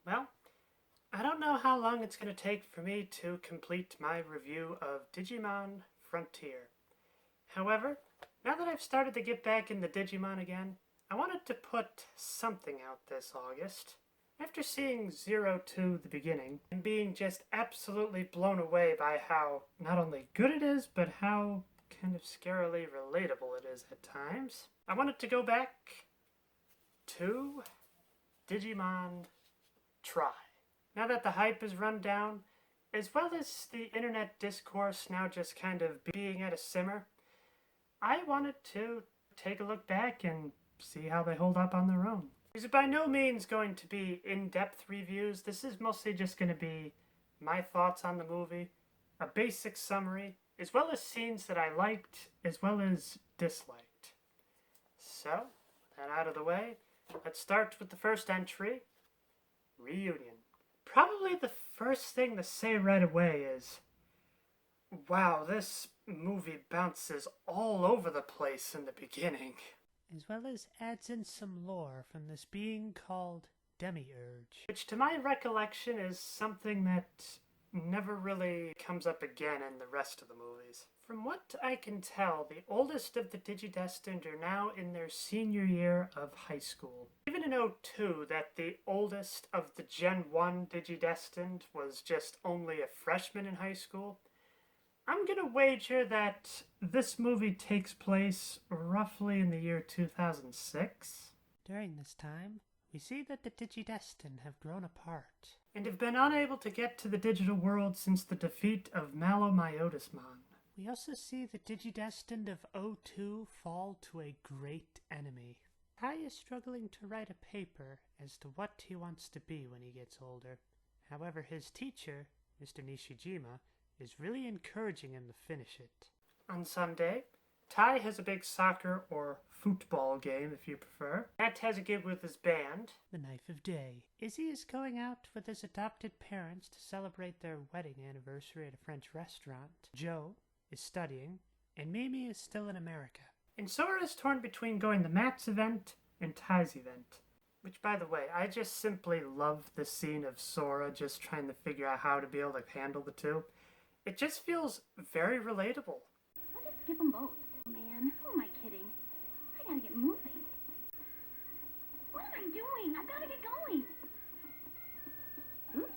Well, I don't know how long it's going to take for me to complete my review of Digimon Frontier. However, now that I've started to get back into Digimon again, I wanted to put something out this August. After seeing Zero to the beginning and being just absolutely blown away by how not only good it is, but how kind of scarily relatable it is at times, I wanted to go back to Digimon Try. Now that the hype is run down, as well as the internet discourse now just kind of being at a simmer, I wanted to take a look back and see how they hold up on their own. These are by no means going to be in-depth reviews. This is mostly just going to be my thoughts on the movie, a basic summary, as well as scenes that I liked as well as disliked. So, with that out of the way, let's start with the first entry, Reunion. Probably the first thing to say right away is, wow, this movie bounces all over the place in the beginning. As well as adds in some lore from this being called Demiurge. Which to my recollection is something that never really comes up again in the rest of the movies. From what I can tell, the oldest of the Digidestined are now in their senior year of high school. Even in '02, that the oldest of the Gen 1 Digidestined was just only a freshman in high school, I'm gonna wager that this movie takes place roughly in the year 2006. During this time, we see that the Digidestined have grown apart. And have been unable to get to the digital world since the defeat of Malomyotismon. We also see the Digidestined of '02 fall to a great enemy. Tai is struggling to write a paper as to what he wants to be when he gets older. However, his teacher, Mr. Nishijima, is really encouraging him to finish it. On Sunday, Tai has a big soccer or football game, if you prefer. Matt has a gig with his band. The Knife of Day. Izzy is going out with his adopted parents to celebrate their wedding anniversary at a French restaurant. Joe is studying, and Mimi is still in America. And Sora is torn between going to Matt's event and Tai's event. Which, by the way, I just simply love the scene of Sora just trying to figure out how to be able to handle the two. It just feels very relatable. I'll just skip them both. Man, who am I kidding? I gotta get moving. What am I doing? I've gotta get going. Oops,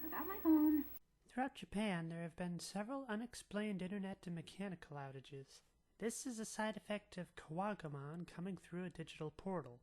forgot my phone. Throughout Japan, there have been several unexplained internet and mechanical outages. This is a side effect of Kawagumon coming through a digital portal.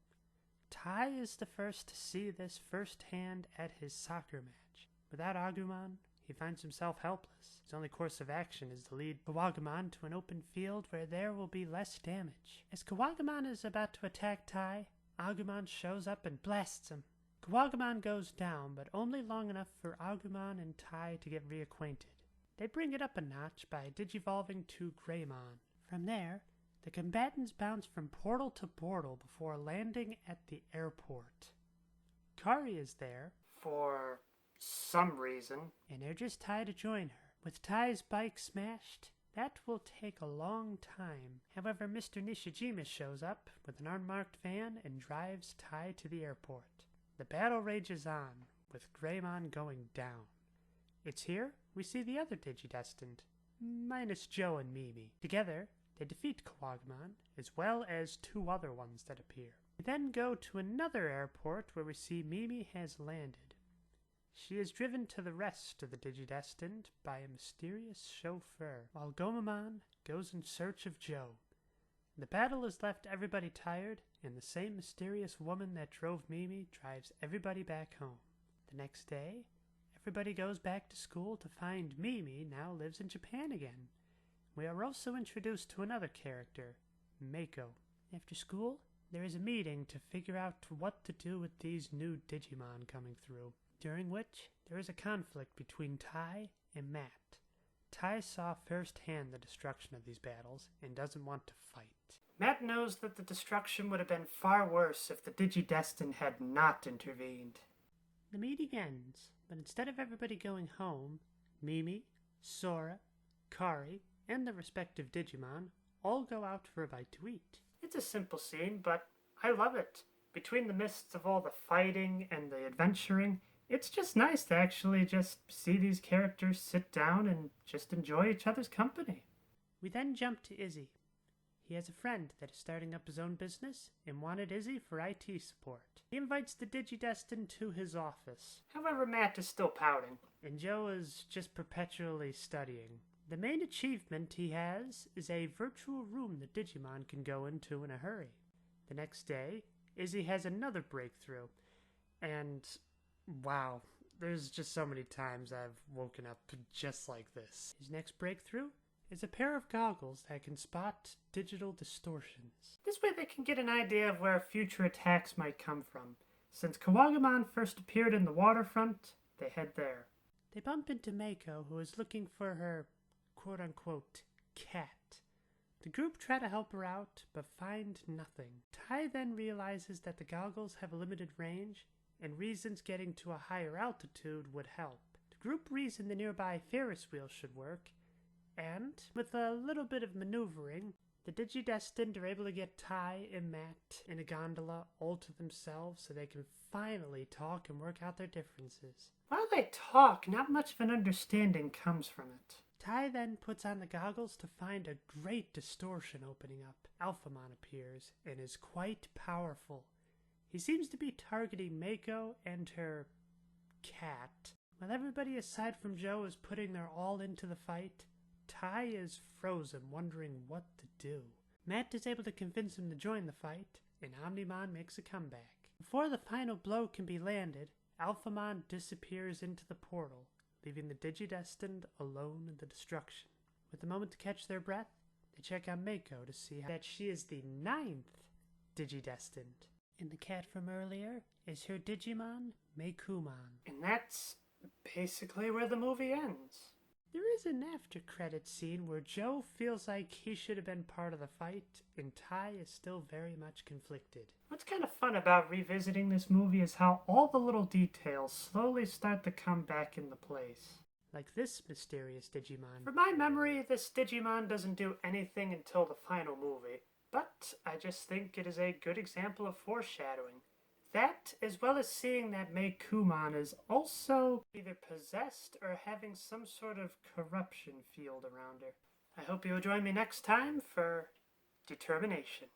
Tai is the first to see this firsthand at his soccer match. Without Agumon, he finds himself helpless. His only course of action is to lead Kawagumon to an open field where there will be less damage. As Kawagumon is about to attack Tai, Agumon shows up and blasts him. Kawagumon goes down, but only long enough for Agumon and Tai to get reacquainted. They bring it up a notch by digivolving to Greymon. From there, the combatants bounce from portal to portal before landing at the airport. Kari is there For some reason. and urges Tai to join her. With Tai's bike smashed, that will take a long time. However, Mr. Nishijima shows up with an unmarked van and drives Tai to the airport. The battle rages on, with Greymon going down. It's here we see the other Digidestined, minus Joe and Mimi. Together, they defeat Kawagumon, as well as two other ones that appear. We then go to another airport where we see Mimi has landed. She is driven to the rest of the Digidestined by a mysterious chauffeur, while Gomamon goes in search of Joe. The battle has left everybody tired, and the same mysterious woman that drove Mimi drives everybody back home. The next day, everybody goes back to school to find Mimi now lives in Japan again. We are also introduced to another character, Mako. After school, there is a meeting to figure out what to do with these new Digimon coming through, during which there is a conflict between Tai and Matt. Tai saw firsthand the destruction of these battles and doesn't want to fight. Matt knows that the destruction would have been far worse if the Digidestined had not intervened. The meeting ends, but instead of everybody going home, Mimi, Sora, Kari, and the respective Digimon all go out for a bite to eat. It's a simple scene, but I love it. Between the mists of all the fighting and the adventuring, It's just nice to actually just see these characters sit down and just enjoy each other's company. We then jump to Izzy. He has a friend that is starting up his own business and wanted Izzy for IT support. He invites the Digidestined to his office, However, Matt is still pouting. and Joe is just perpetually studying. The main achievement he has is a virtual room that Digimon can go into in a hurry. The next day, Izzy has another breakthrough, and wow, there's just so many times I've woken up just like this. His next breakthrough is a pair of goggles that can spot digital distortions. This way they can get an idea of where future attacks might come from. Since Kawagamon first appeared in the waterfront, they head there. They bump into Mako, who is looking for her quote-unquote cat. The group try to help her out, but find nothing. Tai then realizes that the goggles have a limited range, and reasons getting to a higher altitude would help. The group reasoned the nearby Ferris wheel should work, and with a little bit of maneuvering, the Digidestined are able to get Tai and Matt in a gondola all to themselves so they can finally talk and work out their differences. While they talk, not much of an understanding comes from it. Tai then puts on the goggles to find a great distortion opening up. Alphamon appears and is quite powerful. He seems to be targeting Mako and her cat. While everybody aside from Joe is putting their all into the fight, Tai is frozen, wondering what to do. Matt is able to convince him to join the fight, and Omnimon makes a comeback. Before the final blow can be landed, Alphamon disappears into the portal, leaving the Digidestined alone in the destruction. With a moment to catch their breath, they check on Mako to see that she is the 9th Digidestined. And the cat from earlier is her Digimon, Meikumon. And that's basically where the movie ends. There is an after-credit scene where Joe feels like he should have been part of the fight, and Tai is still very much conflicted. What's kind of fun about revisiting this movie is how all the little details slowly start to come back into place. Like this mysterious Digimon. From my memory, this Digimon doesn't do anything until the final movie, but I just think it is a good example of foreshadowing. That, as well as seeing that Meikumon is also either possessed or having some sort of corruption field around her. I hope you'll join me next time for Determination.